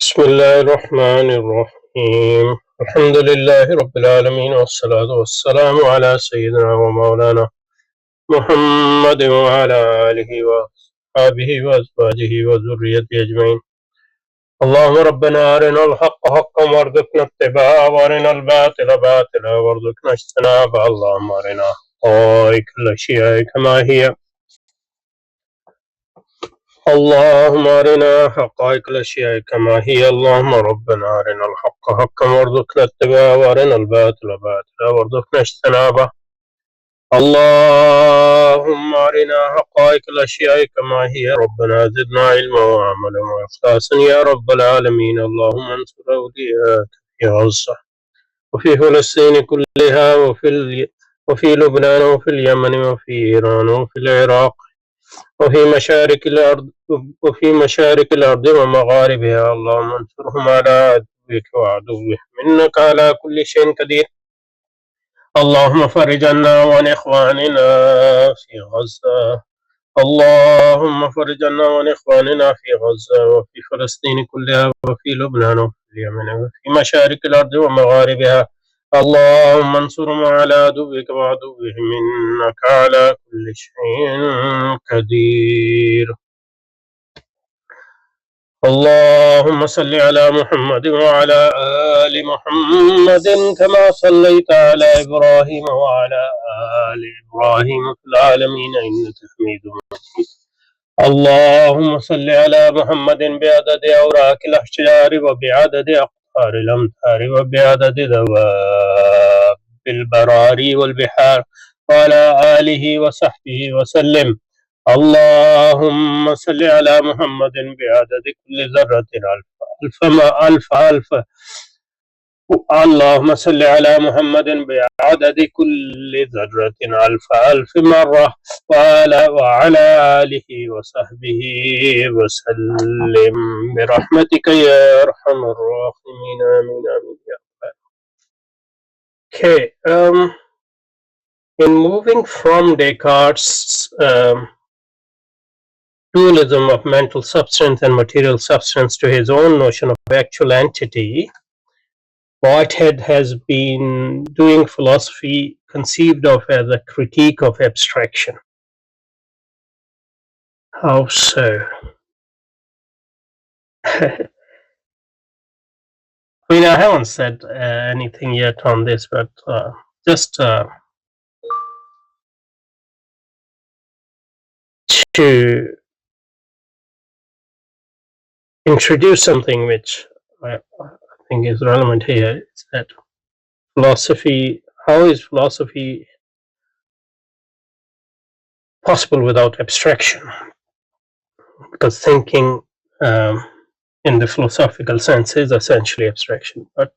بسم الله الرحمن الرحيم الحمد لله رب العالمين والصلاة والسلام على سيدنا ومولانا محمد وعلى آله وأصحابه وأزواجه وذريته أجمعين. اللهم ربنا أرنا الحق حقا وارزقنا اتباعه وأرنا الباطل باطلا وارزقنا اجتنابه. اللهم أرنا حقائق الأشياء كما هي. اللهم أرنا حقائق الأشياء كما هي. اللهم ربنا أرنا الحق حقا وارزقنا اتباعه وأرنا الباطل باطلا وارزقنا اجتنابه. اللهم أرنا حقائق الأشياء كما هي. ربنا زدنا علما وعملا وإخلاصا يا رب العالمين. اللهم انصر أولياءك في غزة وفي فلسطين كلها وفي لبنان وفي اليمن وفي إيران وفي العراق وفي مشارق الأرض ومغاربها. اللهم انصرهم على عدوك وعدوهم إنك على كل شيء قدير. اللهم فرج عنا وعن إخواننا في غزة. اللهم فرج عنا وعن إخواننا في غزة وفي فلسطين كلها وفي لبنان وفي اليمن وفي مشارق الأرض ومغاربها. اللهم انصرهم على عدوك وعدوهم إنك على كل شيء قدير. اللهم صل على محمد وعلى آل محمد كما صليت على إبراهيم وعلى آل إبراهيم في العالمين إنك حميد مجيد. اللهم صل على محمد بعدد أوراق الأشجار وبعدد أقطار الأمطار وبعدد دواب البراري والبحار وعلى آله وصحبه وسلم. اللهم صل على محمد بعدد كل ذرة ألف. اللهم صل على محمد بعدد كل ذرة ألف مرة وعلى آله وصحبه وسلم برحمتك يا أرحم الراحمين. آمين آمين يا رب. Okay, in moving from Descartes' dualism of mental substance and material substance to his own notion of actual entity, Whitehead has been doing philosophy conceived of as a critique of abstraction. How so? I mean, I haven't said anything yet on this, but just to introduce something which I think is relevant here, is that philosophy, how is philosophy possible without abstraction? Because thinking in the philosophical sense is essentially abstraction, but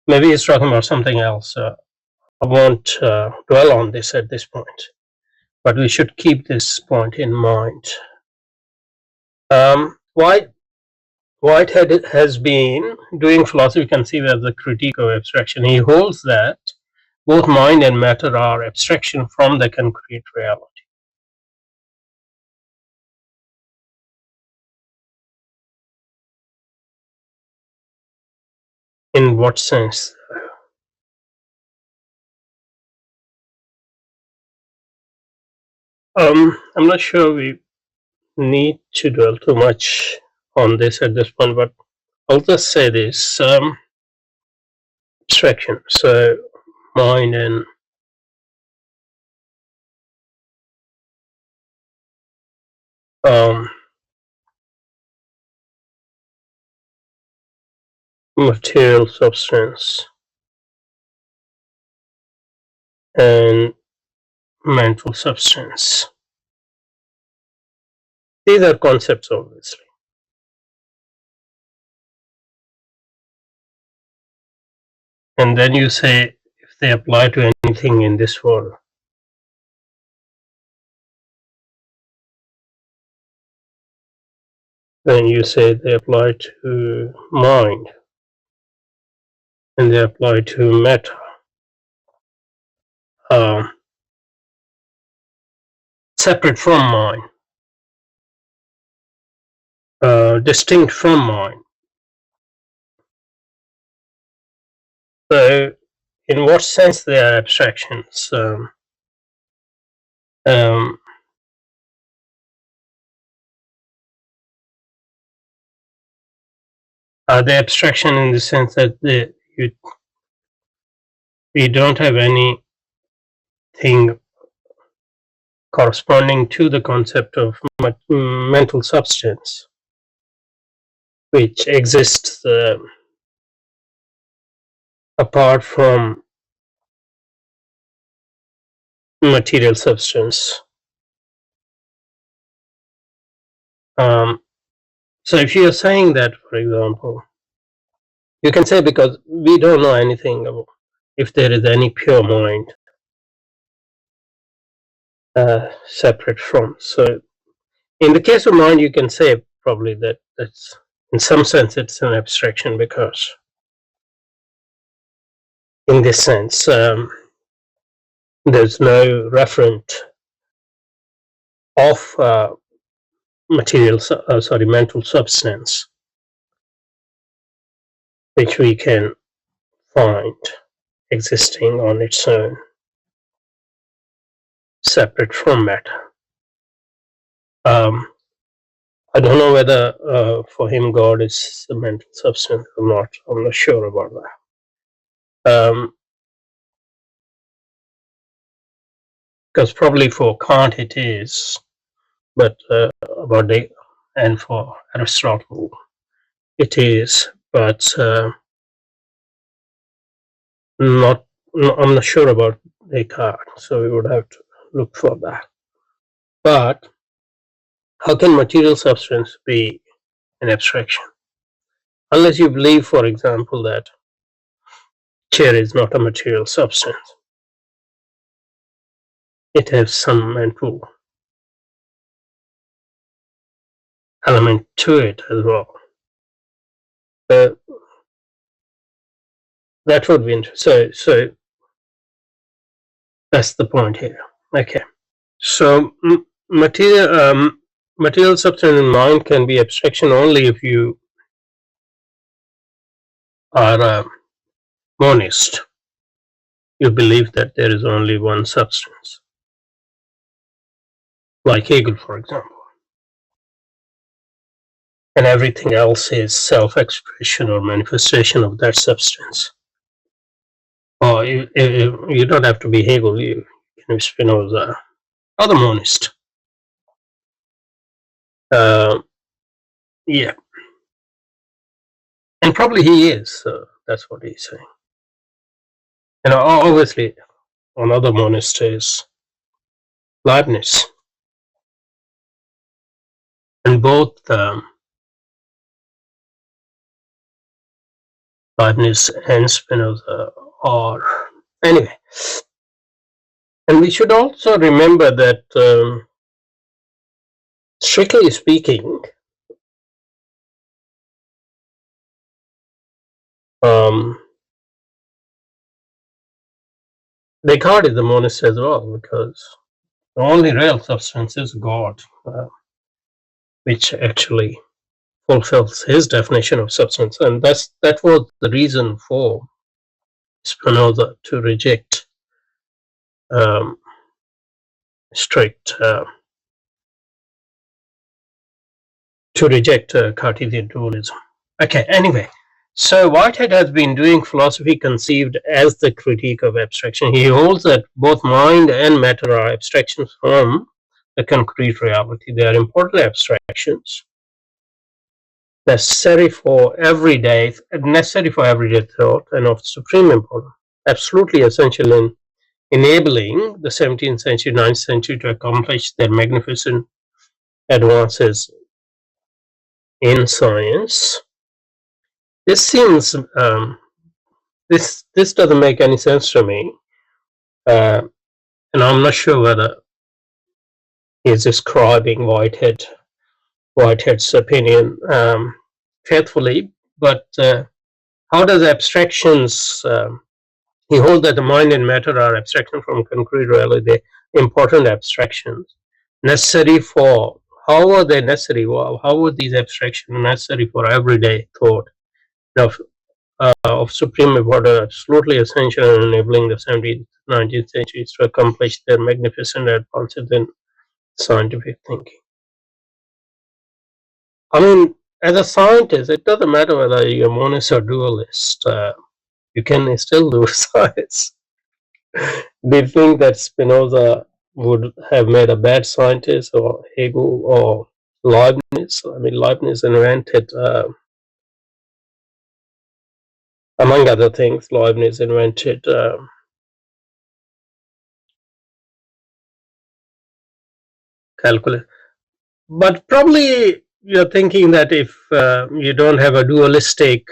maybe he's talking about something else. I won't dwell on this at this point, but we should keep this point in mind. Whitehead has been doing philosophy conceived as a critique of abstraction. He holds that both mind and matter are abstraction from the concrete reality. In what sense? I'm not sure we need to dwell too much on this at this point, but I'll just say this. Abstraction. So mind and material substance and mental substance. These are concepts, obviously. And then you say if they apply to anything in this world. Then you say they apply to mind and they apply to matter. Separate from mind, distinct from mind, So, in what sense they are abstractions? Um, are they abstraction in the sense that we don't have anything corresponding to the concept of mental substance, which exists apart from material substance? Um, so if you are saying that, for example, you can say because we don't know anything about if there is any pure mind separate from. So in the case of mind, you can say probably that that's in some sense it's an abstraction because in this sense there's no referent of mental substance which we can find existing on its own separate from matter. I don't know whether for him God is a mental substance or not. I'm not sure about that. Because probably for Kant it is, but about the and for Aristotle it is, but not. I'm not sure about Descartes, so we would have to look for that. But how can material substance be an abstraction? Unless you believe, for example, that chair is not a material substance. It has some mental element to it as well. That would be interesting. So that's the point here. Okay. So material substance in mind can be abstraction only if you are a monist. You believe that there is only one substance, like Hegel, for example, and everything else is self-expression or manifestation of that substance. Or you don't have to be Hegel. You can be Spinoza, other monist. Yeah, and probably he is. So that's what he's saying. And obviously, another monist is Leibniz, and both Leibniz and Spinoza are anyway. And we should also remember that, strictly speaking, Descartes is a monist as well, because the only real substance is God, which actually fulfills his definition of substance, and that was the reason for Spinoza to reject strict Cartesian dualism. Okay, anyway, so Whitehead has been doing philosophy conceived as the critique of abstraction. He holds that both mind and matter are abstractions from the concrete reality. They are important abstractions necessary for everyday thought and of supreme importance, absolutely essential in enabling the 17th century, 9th century to accomplish their magnificent advances in science. This seems this doesn't make any sense to me, and I'm not sure whether he's describing Whitehead's opinion faithfully. But how does abstractions? He holds that the mind and matter are abstraction from concrete reality, important abstractions necessary for. How are they necessary? How are these abstractions necessary for everyday thought? Now, of supreme importance, absolutely essential in enabling the 17th, 19th centuries to accomplish their magnificent advances in scientific thinking. I mean, as a scientist, it doesn't matter whether you're monist or dualist. You can still do science. Do you think that Spinoza would have made a bad scientist, or Hegel, or Leibniz? I mean, Leibniz invented, among other things, Leibniz invented calculus. But probably you're thinking that if you don't have a dualistic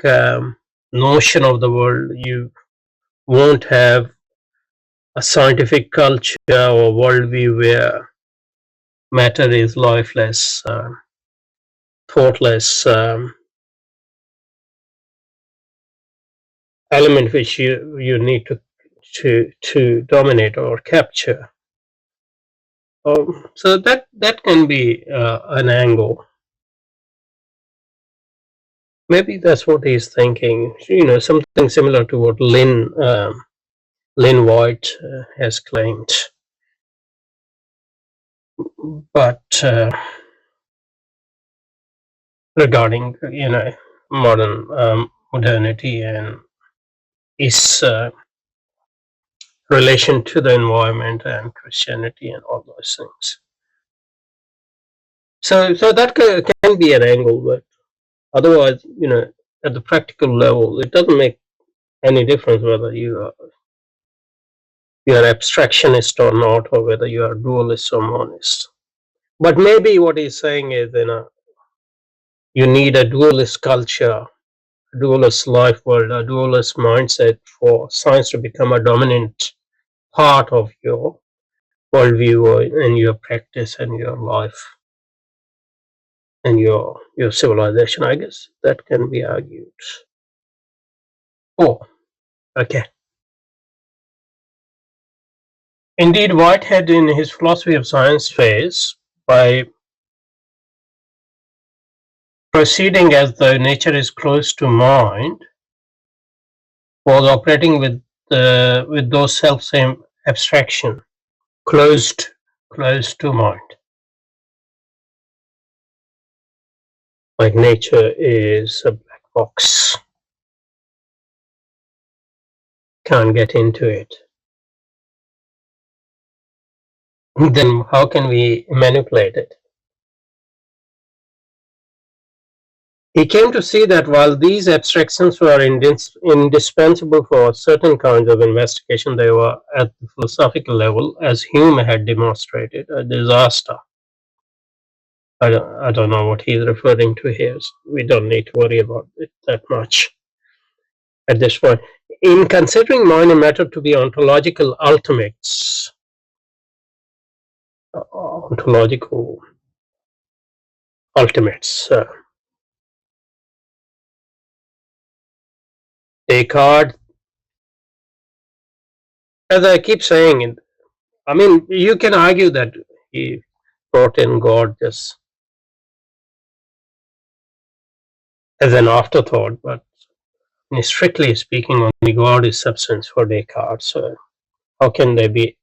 notion of the world, you won't have a scientific culture or worldview where matter is lifeless, thoughtless element which you need to dominate or capture. So that can be an angle. Maybe that's what he's thinking. Something similar to what Lynn White has claimed. But regarding modern modernity and its relation to the environment and Christianity and all those things. So that can be an angle, but otherwise, at the practical level, it doesn't make any difference whether you're abstractionist or not, or whether you are dualist or monist. But maybe what he's saying is, you need a dualist culture, a dualist life world, a dualist mindset for science to become a dominant part of your worldview and your practice and your life and your civilization. I guess that can be argued. Oh, okay. Indeed, Whitehead, in his philosophy of science phase, by proceeding as though nature is close to mind, was operating with those self-same abstraction, closed to mind. Like nature is a black box, can't get into it. Then how can we manipulate it? He came to see that while these abstractions were indispensable for certain kinds of investigation, they were, at the philosophical level, as Hume had demonstrated, a disaster. I don't know what he's referring to here. So we don't need to worry about it that much at this point. In considering mind and matter to be ontological ultimates, Descartes, as I keep saying, I mean, you can argue that he brought in God just as an afterthought, but strictly speaking, only God is substance for Descartes. So how can there be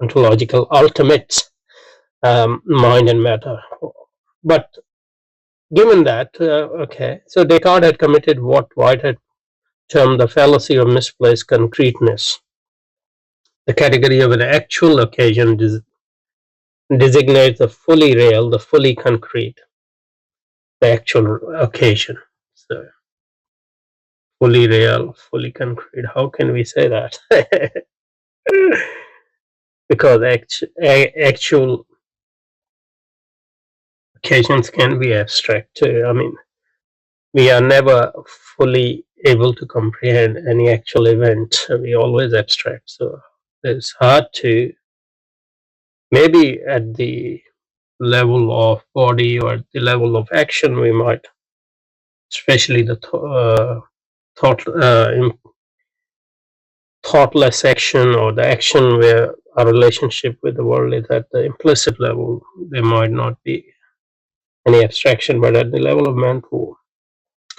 ontological ultimates, mind and matter? But given that, okay, so Descartes had committed what Whitehead termed the fallacy of misplaced concreteness. The category of an actual occasion designates the fully real, the fully concrete, the actual occasion. So, fully real, fully concrete. How can we say that? Because actual occasions can be abstract too. I mean, we are never fully able to comprehend any actual event. We always abstract. So it's hard to, maybe at the level of body or at the level of action, we might, especially the thoughtless action, or the action where our relationship with the world is at the implicit level, there might not be any abstraction, but at the level of mental,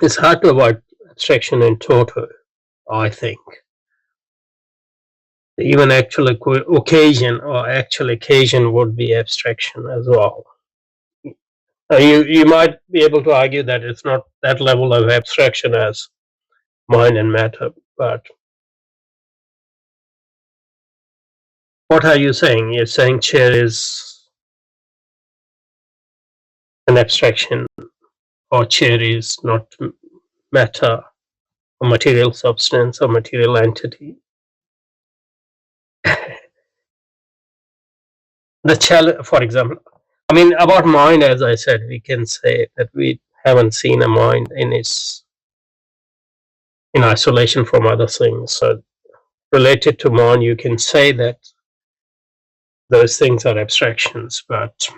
it's hard to avoid abstraction in total, I think. Even actual occasion or actual occasion would be abstraction as well. You might be able to argue that it's not that level of abstraction as mind and matter, but what are you saying? You're saying chair is an abstraction, or chair is not matter, or material substance, or material entity. The challenge, for example, I mean, about mind, as I said, we can say that we haven't seen a mind in isolation from other things. So related to mind, you can say that those things are abstractions, but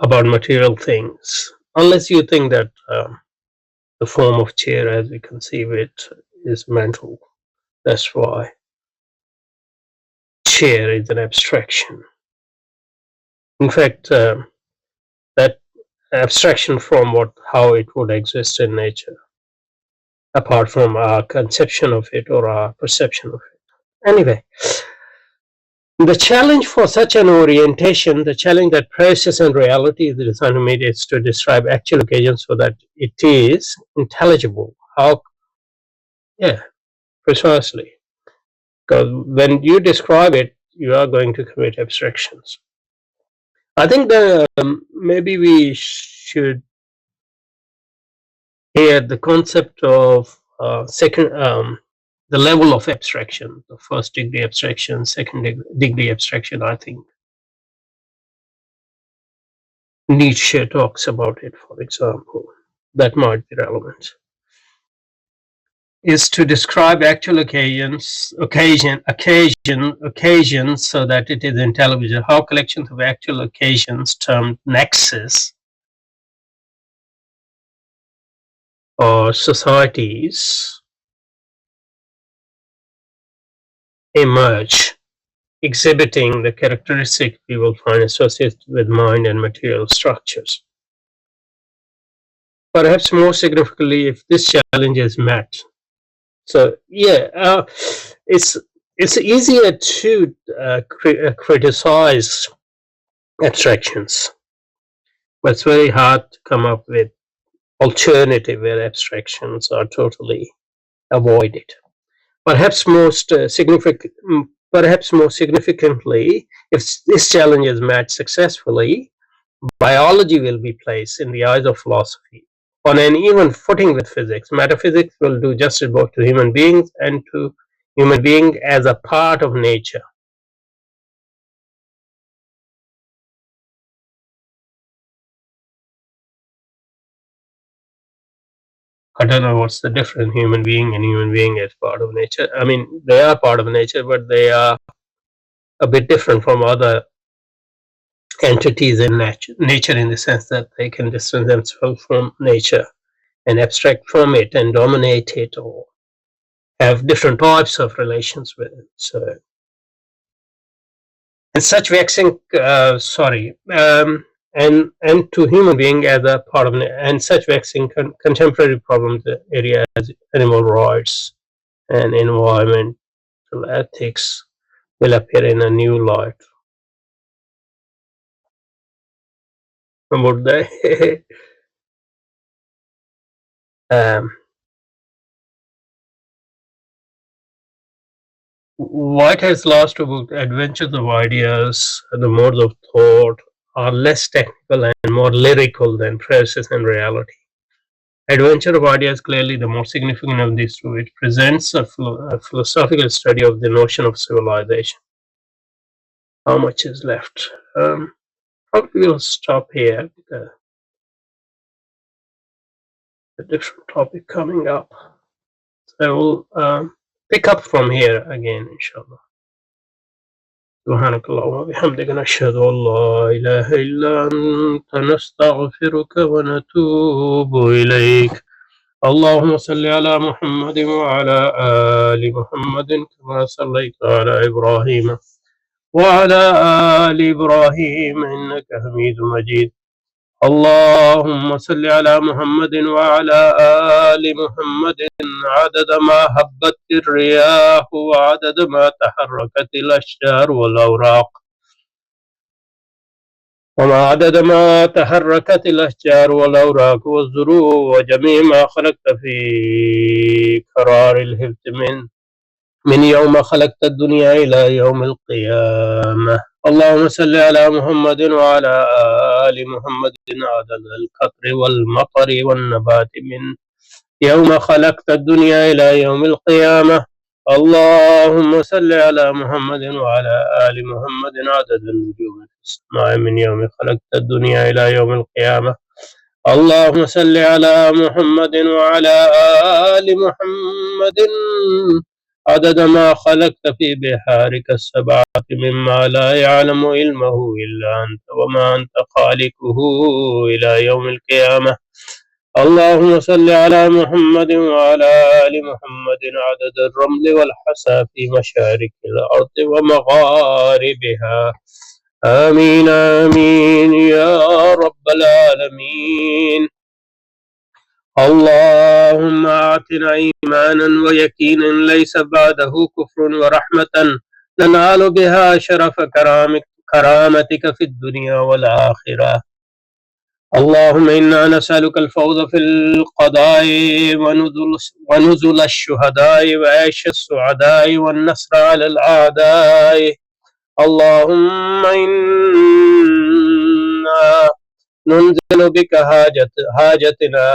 about material things, unless you think that the form of chair as we conceive it is mental. That's why chair is an abstraction. In fact, that abstraction from how it would exist in nature, apart from our conception of it or our perception of it. Anyway, the challenge for such an orientation, the challenge that process and reality is designed to meet, is to describe actual occasions so that it is intelligible. How? Yeah, precisely. Because when you describe it, you are going to commit abstractions. I think that maybe we should hear the concept of the level of abstraction, the first degree abstraction, second degree abstraction. I think Nietzsche talks about it, for example. That might be relevant. Is to describe actual occasions so that it is intelligible. How collections of actual occasions termed nexus or societies emerge, exhibiting the characteristics we will find associated with mind and material structures. Perhaps more significantly, if this challenge is met. So yeah, it's easier to criticize abstractions, but it's very hard to come up with alternative where abstractions are totally avoided. Perhaps more significantly, if this challenge is met successfully, biology will be placed in the eyes of philosophy on an even footing with physics. Metaphysics will do justice both to human beings and to human being as a part of nature. I don't know what's the difference, human being and human being as part of nature. I mean, they are part of nature, but they are a bit different from other entities in nature in the sense that they can distance themselves from nature and abstract from it and dominate it or have different types of relations with it. So, and such vexing, and to human being as a part of, and such vexing contemporary problems areas, animal rights and environmental ethics will appear in a new light. Would they? Whitehead's last two books, Adventures of Ideas and the Modes of Thought, are less technical and more lyrical than Process and Reality. Adventure of Ideas is clearly the most significant of these two. It presents a philosophical study of the notion of civilization. How much is left? Probably we'll stop here because a different topic coming up. So we'll pick up from here again, inshallah. سبحانك اللهم وبحمدك نشهد أن لا إله إلا أنت نستغفرك ونتوب إليك اللهم صل على محمد وعلى آل محمد كما صليت على إبراهيم وعلى آل إبراهيم إنك حميد مجيد اللهم صل على محمد وعلى آل محمد عدد ما هبت الرياح وعدد ما تحركت الأشجار والأوراق والزروع وجميع ما خلقت في قرار الهبت من يوم خلقت الدنيا إلى يوم القيامة. اللهم صل على محمد وعلى آل محمد عدد القطر والمطر والنبات من يوم خلقت الدنيا إلى يوم القيامة. اللهم صل على محمد وعلى آل محمد عدد النجوم في السماء من يوم خلقت الدنيا إلى يوم القيامة. اللهم صل على محمد وعلى آل محمد عدد ما خلقت في بحارك السبعة مما لا يعلم علمه إلا أنت وما أنت خالقه إلى يوم القيامة. اللهم صل على محمد وعلى آل محمد عدد الرمل والحسى في مشارق الأرض ومغاربها. آمين آمين يا رب العالمين. اللهم أعطنا إيمانا ويقينا ليس بعده كفر ورحمة ننال بها شرف كرامتك في الدنيا والآخرة. اللهم إنا نسألك الفوز في القضاء ونزل الشهداء وعيش السعداء والنصر على الأعداء. اللهم إنا ننزل بك حاجتنا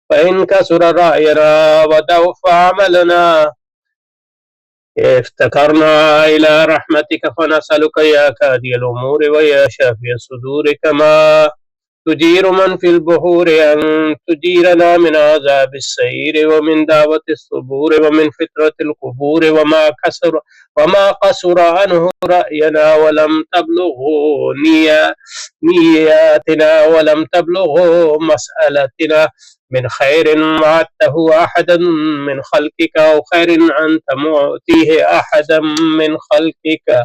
فإن كسر رأينا وضعف عملنا افتكرنا إلى رحمتك فنسألك يا كادي الأمور ويا شافي الصدور كما تجير من في البحور أن تجيرنا من عذاب السعير ومن دعوة الصبور ومن فترة القبور وما قصر عنه رأينا ولم تبلغه نياتنا ولم تبلغه مسألتنا من خير وعدته أحدا من خلقك أو خير أنت مؤتيه أحدا من خلقك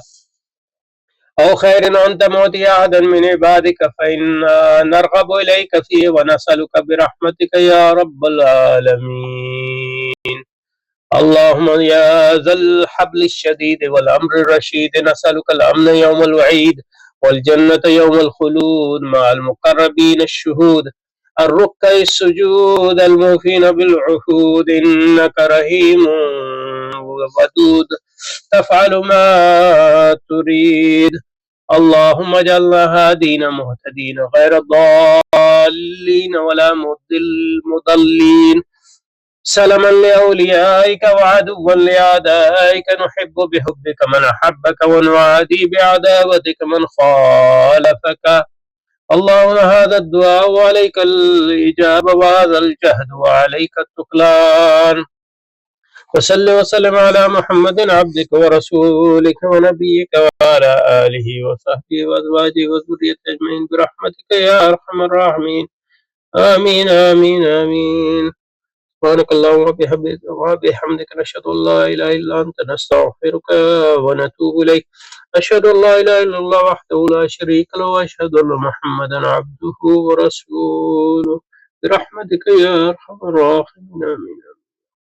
أو خير أنت مؤتي أحدا من عبادك فإنا نرغب إليك فيه ونسألك برحمتك يا رب العالمين. اللهم يا ذا الحبل الشديد والأمر الرشيد نسألك الأمن يوم الوعيد والجنة يوم الخلود مع المقربين الشهود الركع السجود الموفين بالعهود إنك رحيم ودود تفعل ما تريد. اللهم اجعلنا هادين مهتدين غير ضالين ولا مضلين سلما لأوليائك وعدوا لأعدائك نحب بحبك من أحبك ونعادي بعداوتك من خالفك. اللهم هذا الدعاء وعليك الإجابة وهذا الجهد وعليك التكلان. وصل وسلم على محمد عبدك ورسولك ونبيك وعلى آله وصحبه وأزواجه وذريته أجمعين برحمتك يا أرحم الراحمين. آمين آمين آمين. سبحانك اللهم وبحمدك نشهد أن لا إله إلا أنت نستغفرك ونتوب إليك. أشهد أن لا إله إلا الله وحده لا شريك له وأشهد أن محمدا عبده ورسوله برحمتك يا أرحم الراحمين. آمين.